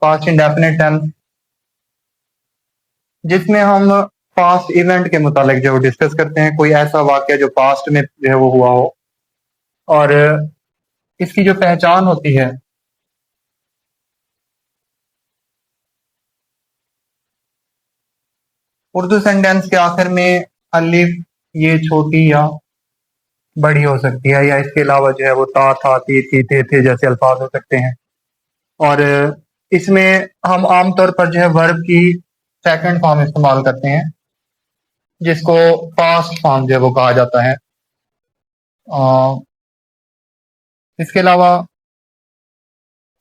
Past indefinite tense, जिसमें हम past event के मुतालिक जो डिस्कस करते हैं, कोई ऐसा वाक्य जो पास्ट में जो है वो हुआ हो और इसकी जो पहचान होती है उर्दू सेंटेंस के आखिर में अलिफ ये छोटी या बड़ी हो सकती है, या इसके अलावा जो है वो ता था ती थी थे जैसे अल्फाज हो सकते हैं। और इसमें हम आमतौर पर जो है वर्ब की सेकंड फॉर्म इस्तेमाल करते हैं, जिसको पास्ट फॉर्म जो है वो कहा जाता है। इसके अलावा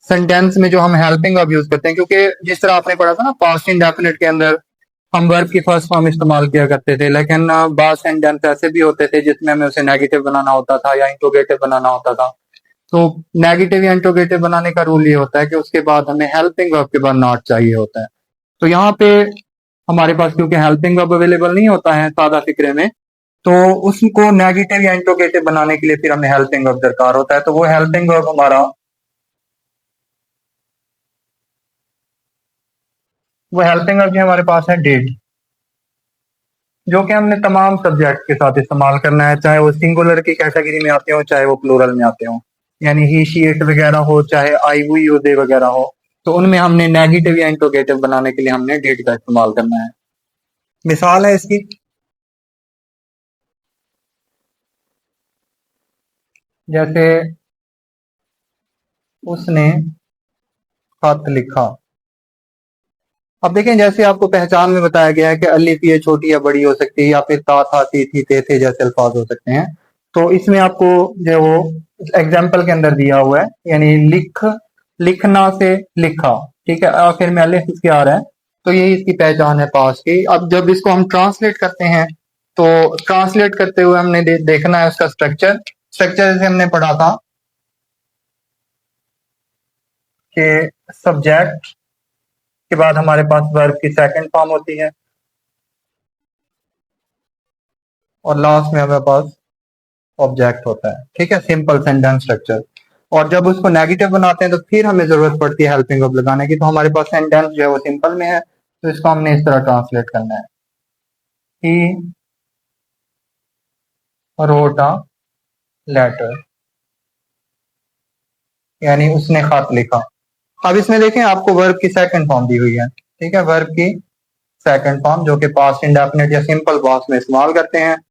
सेंटेंस में जो हम हेल्पिंग वर्ब यूज करते हैं, क्योंकि जिस तरह आपने पढ़ा था ना पास्ट इंडेफिनिट के अंदर हम वर्ब की फर्स्ट फॉर्म इस्तेमाल किया करते थे, लेकिन बाद सेंटेंस ऐसे भी होते थे जिसमें हमें उसे नेगेटिव बनाना होता था या इंट्रोगेटिव बनाना होता था। तो नेगेटिव या इंट्रोगेटिव बनाने का रूल ये होता है कि उसके बाद हमें हेल्पिंग वर्ब के बाद नॉट चाहिए होता है। तो यहाँ पे हमारे पास क्योंकि हेल्पिंग वर्ब अवेलेबल नहीं होता है सादा फिक्रे में, तो उसको नेगेटिव या इंट्रोगेटिव बनाने के लिए फिर हमें हेल्पिंग वर्ब दरकार होता है। तो वो हेल्पिंग वर्ब हमारा वो हेल्पिंग वर्ब जो हमारे पास है डिड, जो कि हमने तमाम सब्जेक्ट के साथ इस्तेमाल करना है, चाहे वो सिंगुलर की कैटेगरी में आते हो चाहे वो प्लूरल में आते हो, यानी ही शी इट वगैरह हो चाहे आई वी यू दे वगैरह हो, तो उनमें हमने नेगेटिव या इंट्रोगेटिव बनाने के लिए हमने डिड का इस्तेमाल करना है। मिसाल है इसकी, जैसे उसने खत लिखा। अब देखें, जैसे आपको पहचान में बताया गया है कि अलिफ ये छोटी या बड़ी हो सकती है, या फिर ता था ती थी थे जैसे अल्फाज हो सकते हैं। तो इसमें आपको जो है वो एग्जाम्पल के अंदर दिया हुआ है, यानी लिखना से लिखा, ठीक है, आखिर में अलिफ इसके आ रहा है, तो यही इसकी पहचान है पास्ट की। अब जब इसको हम ट्रांसलेट करते हैं, तो ट्रांसलेट करते हुए हमने देखना है उसका स्ट्रक्चर जैसे हमने पढ़ा था कि सब्जेक्ट के बाद हमारे पास वर्ब की सेकंड फॉर्म होती है और लास्ट में हमारे पास ऑब्जेक्ट होता है, ठीक है, सिंपल सेंटेंस स्ट्रक्चर। और जब उसको नेगेटिव बनाते हैं तो फिर हमें जरूरत पड़ती है हेल्पिंग वर्ब लगाने की। तो हमारे पास सेंटेंस जो है वो सिंपल में है, तो इसको हमने इस तरह ट्रांसलेट करना है, ही रोट अ लेटर, यानी उसने खत लिखा। अब इसमें देखें आपको वर्ब की सेकंड फॉर्म दी हुई है, ठीक है, वर्ब की सेकंड फॉर्म जो कि पास्ट इंडेफिनिट या सिंपल पास्ट में इस्तेमाल करते हैं।